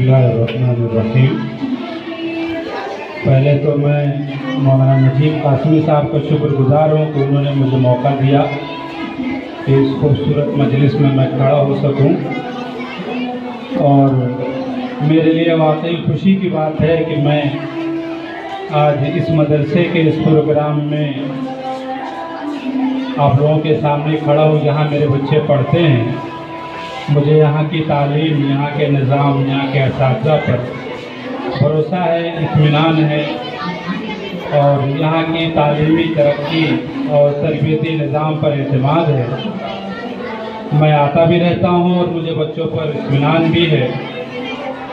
बिस्मिल्लाहिर्रहमानिर्रहीम। पहले तो मैं मौलाना नजीम कासमी साहब का शुक्रगुजार हूँ कि उन्होंने मुझे मौका दिया कि इस खूबसूरत मजलिस में मैं खड़ा हो सकूँ। और मेरे लिए वाकई खुशी की बात है कि मैं आज इस मदरसे के इस प्रोग्राम में आप लोगों के सामने खड़ा हूँ जहाँ मेरे बच्चे पढ़ते हैं। मुझे यहाँ की तालीम, यहाँ के निज़ाम, यहाँ के असातिज़ा पर भरोसा है, इत्मीनान है और यहाँ की तालीमी तरक्की और तरबियती निज़ाम पर एतमाद है। मैं आता भी रहता हूँ और मुझे बच्चों पर इत्मीनान भी है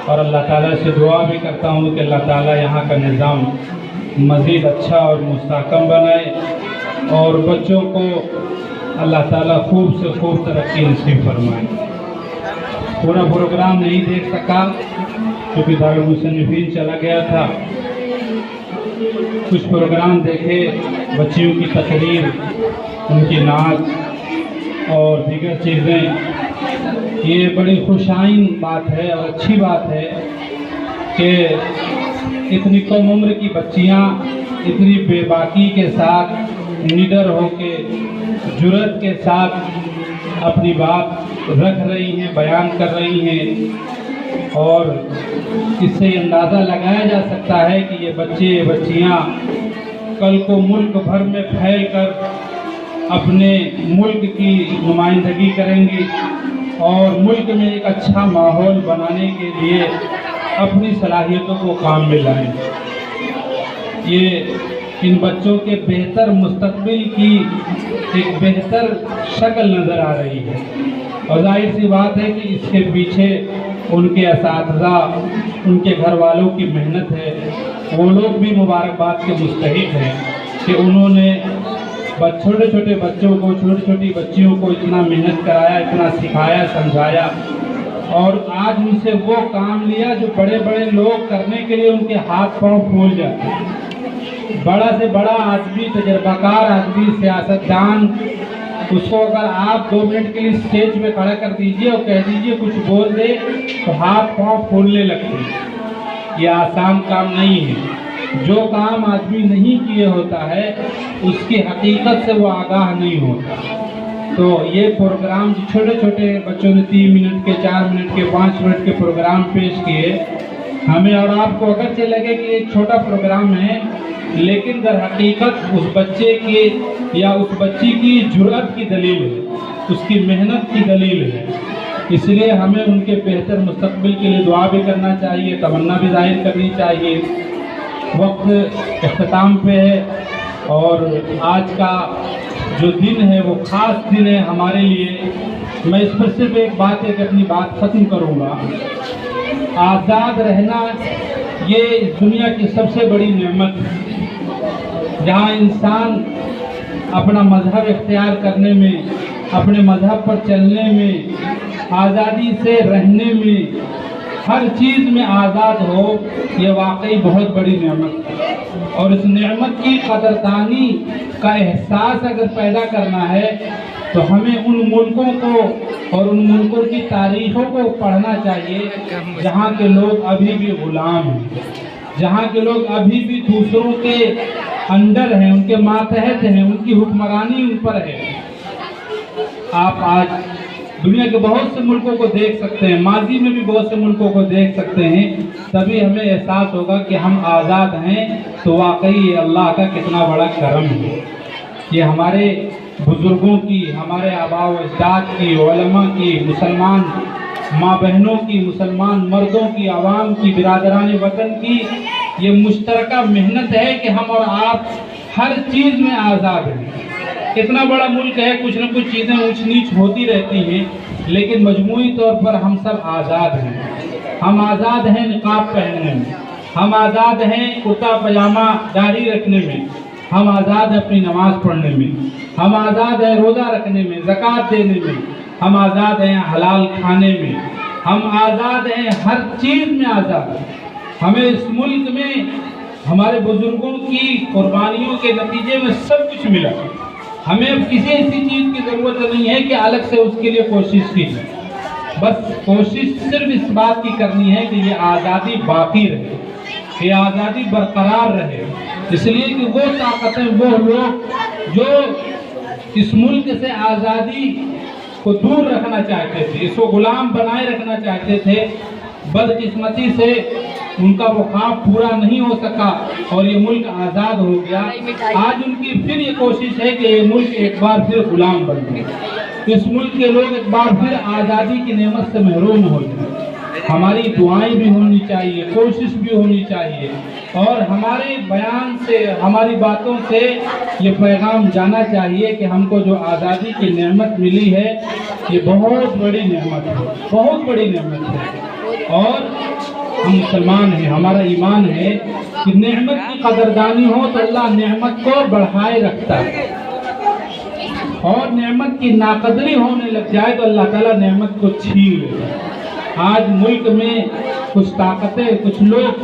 और अल्लाह ताला से दुआ भी करता हूँ कि अल्लाह ताला यहाँ का निज़ाम मज़ीद अच्छा और मुस्तहकम बनाए और बच्चों को अल्लाह ताला खूब से खूब तरक्की नसीब फरमाए। पूरा प्रोग्राम नहीं देख सका क्योंकि दारुल मुसन्निफीन चला गया था। कुछ प्रोग्राम देखे, बच्चियों की तकरीर, उनकी नाच और दीगर चीज़ें। ये बड़ी खुशाइन बात है और अच्छी बात है कि इतनी कम उम्र की बच्चियाँ इतनी बेबाकी के साथ, निडर होके, जुर्रत के साथ अपनी बात रख रही हैं, बयान कर रही हैं और इससे अंदाज़ा लगाया जा सकता है कि ये बच्चे बच्चियाँ कल को मुल्क भर में फैल कर अपने मुल्क की नुमाइंदगी करेंगी और मुल्क में एक अच्छा माहौल बनाने के लिए अपनी सलाहियतों को काम में लाएंगे। ये इन बच्चों के बेहतर मुस्तकबिल की एक बेहतर शक्ल नज़र आ रही है और जाहिर सी बात है कि इसके पीछे उनके असातिज़ा, उनके घर वालों की मेहनत है। वो लोग भी मुबारकबाद के मुस्तहिक हैं कि उन्होंने छोटे छोटे बच्चों को, छोटी छोटी बच्चियों को इतना मेहनत कराया, इतना सिखाया, समझाया और आज उनसे वो काम लिया जो बड़े बड़े लोग करने के लिए उनके हाथ पांव फूल जाते हैं। बड़ा से बड़ा आदमी, तजर्बाकार आदमी, सियासतदान, उसको अगर आप 2 मिनट के लिए स्टेज पे खड़ा कर दीजिए और कह दीजिए कुछ बोल दे तो हाथ पांव फूलने लगते हैं। ये आसान काम नहीं है। जो काम आदमी नहीं किए होता है उसकी हकीकत से वो आगाह नहीं होता। तो ये प्रोग्राम जो छोटे छोटे बच्चों ने 3 मिनट के, 4 मिनट के, 5 मिनट के प्रोग्राम पेश किए, हमें और आपको अगर से लगे कि एक छोटा प्रोग्राम है, लेकिन दर हकीकत उस बच्चे की या उस बच्ची की जुर्रत की दलील है, उसकी मेहनत की दलील है। इसलिए हमें उनके बेहतर मुस्तकबिल के लिए दुआ भी करना चाहिए, तमन्ना भी जाहिर करनी चाहिए। वक्त इख्तिताम पे है और आज का जो दिन है वो ख़ास दिन है हमारे लिए। मैं इस पर सिर्फ एक अपनी बात ख़त्म करूँगा। आज़ाद रहना ये इस दुनिया की सबसे बड़ी नेमत है, जहाँ इंसान अपना मज़हब इख्तियार करने में, अपने मज़हब पर चलने में, आज़ादी से रहने में, हर चीज़ में आज़ाद हो, ये वाकई बहुत बड़ी नेमत है। और इस नेमत की कदरदानी का एहसास अगर पैदा करना है तो हमें उन मुल्कों को और उन मुल्कों की तारीखों को पढ़ना चाहिए जहाँ के लोग अभी भी ग़ुलाम हैं, जहाँ के लोग अभी भी दूसरों के अंडर हैं, उनके मातहत हैं, उनकी हुक्मरानी उन पर है। आप आज दुनिया के बहुत से मुल्कों को देख सकते हैं, माजी में भी बहुत से मुल्कों को देख सकते हैं, तभी हमें एहसास होगा कि हम आज़ाद हैं। तो वाकई अल्लाह का कितना बड़ा करम है। ये हमारे बुज़ुर्गों की, हमारे आबा व अजदाद की, उलमा की, मुसलमान माँ बहनों की, मुसलमान मर्दों की, आवाम की, बिरादरान वतन की ये मुश्तरका मेहनत है कि हम और आप हर चीज़ में आज़ाद हैं। इतना बड़ा मुल्क है, कुछ न कुछ चीज़ें ऊंच नीच होती रहती हैं, लेकिन मजमूई तौर पर हम सब आज़ाद हैं। हम आज़ाद हैं निकाब पहनने में, हम आज़ाद हैं कुर्ता पजामा दाढ़ी रखने में, हम आज़ाद हैं अपनी नमाज़ पढ़ने में, हम आज़ाद हैं रोज़ा रखने में, ज़कात देने में, हम आज़ाद हैं हलाल खाने में, हम आज़ाद हैं हर चीज़ में आज़ाद हैं। हमें इस मुल्क में हमारे बुजुर्गों की कुर्बानियों के नतीजे में सब कुछ मिला। हमें अब किसी ऐसी चीज़ की ज़रूरत नहीं है कि अलग से उसके लिए कोशिश की जाए। بس کوشش صرف اس بات کی کرنی ہے کہ یہ آزادی باقی رہے، یہ آزادی برقرار رہے، اس لیے کہ وہ طاقتیں، وہ لوگ جو اس ملک سے آزادی کو دور رکھنا چاہتے تھے، اس کو غلام بنائے رکھنا چاہتے تھے، بدقسمتی سے ان کا وہ خواب پورا نہیں ہو سکا اور یہ ملک آزاد ہو گیا۔ آج ان کی پھر یہ کوشش ہے کہ یہ ملک ایک بار پھر غلام بن جائے، اس ملک کے لوگ ایک بار پھر آزادی کی نعمت سے محروم ہو جائیں۔ ہماری دعائیں بھی ہونی چاہیے، کوشش بھی ہونی چاہیے، اور ہمارے بیان سے، ہماری باتوں سے یہ پیغام جانا چاہیے کہ ہم کو جو آزادی کی نعمت ملی ہے یہ بہت بڑی نعمت ہے، بہت بڑی نعمت ہے، اور ہم مسلمان ہیں، ہمارا ایمان ہے کہ نعمت کی قدردانی ہو تو اللہ نعمت کو بڑھائے رکھتا ہے، اور نعمت کی ناقدری ہونے لگ جائے تو اللہ تعالیٰ نعمت کو چھین لیتا ہے۔ آج ملک میں کچھ طاقتیں، کچھ لوگ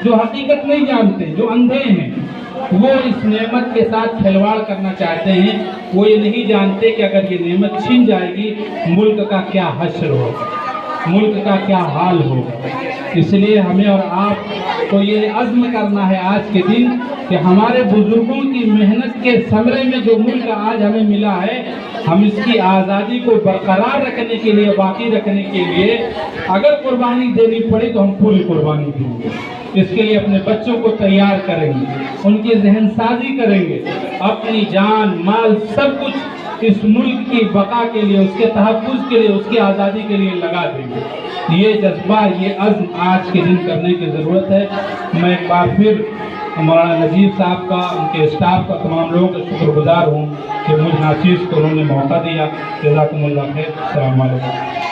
جو حقیقت نہیں جانتے، جو اندھے ہیں، وہ اس نعمت کے ساتھ کھلواڑ کرنا چاہتے ہیں۔ وہ یہ نہیں جانتے کہ اگر یہ نعمت چھن جائے گی ملک کا کیا حشر ہوگا، ملک کا کیا حال ہوگا۔ اس لیے ہمیں اور آپ کو یہ عزم کرنا ہے آج کے دن کہ ہمارے بزرگوں کی محنت کے ثمرے میں جو ملک آج ہمیں ملا ہے، ہم اس کی آزادی کو برقرار رکھنے کے لیے، باقی رکھنے کے لیے اگر قربانی دینی پڑی تو ہم پوری قربانی دیں گے۔ اس کے لیے اپنے بچوں کو تیار کریں گے، ان کی ذہن سازی کریں گے، اپنی جان، مال، سب کچھ اس ملک کی بقا کے لیے، اس کے تحفظ کے لیے، اس کی آزادی کے لیے لگا دیں گے۔ یہ جذبہ، یہ عزم آج کے دن کرنے کی ضرورت ہے۔ میں ایک بار پھر مولانا نذیر صاحب کا، ان کے اسٹاف کا، تمام لوگوں کا شکر گزار ہوں کہ مجھ ناچیز کو انہوں نے موقع دیا۔ جزاکم اللہ خیر۔ السلام علیکم۔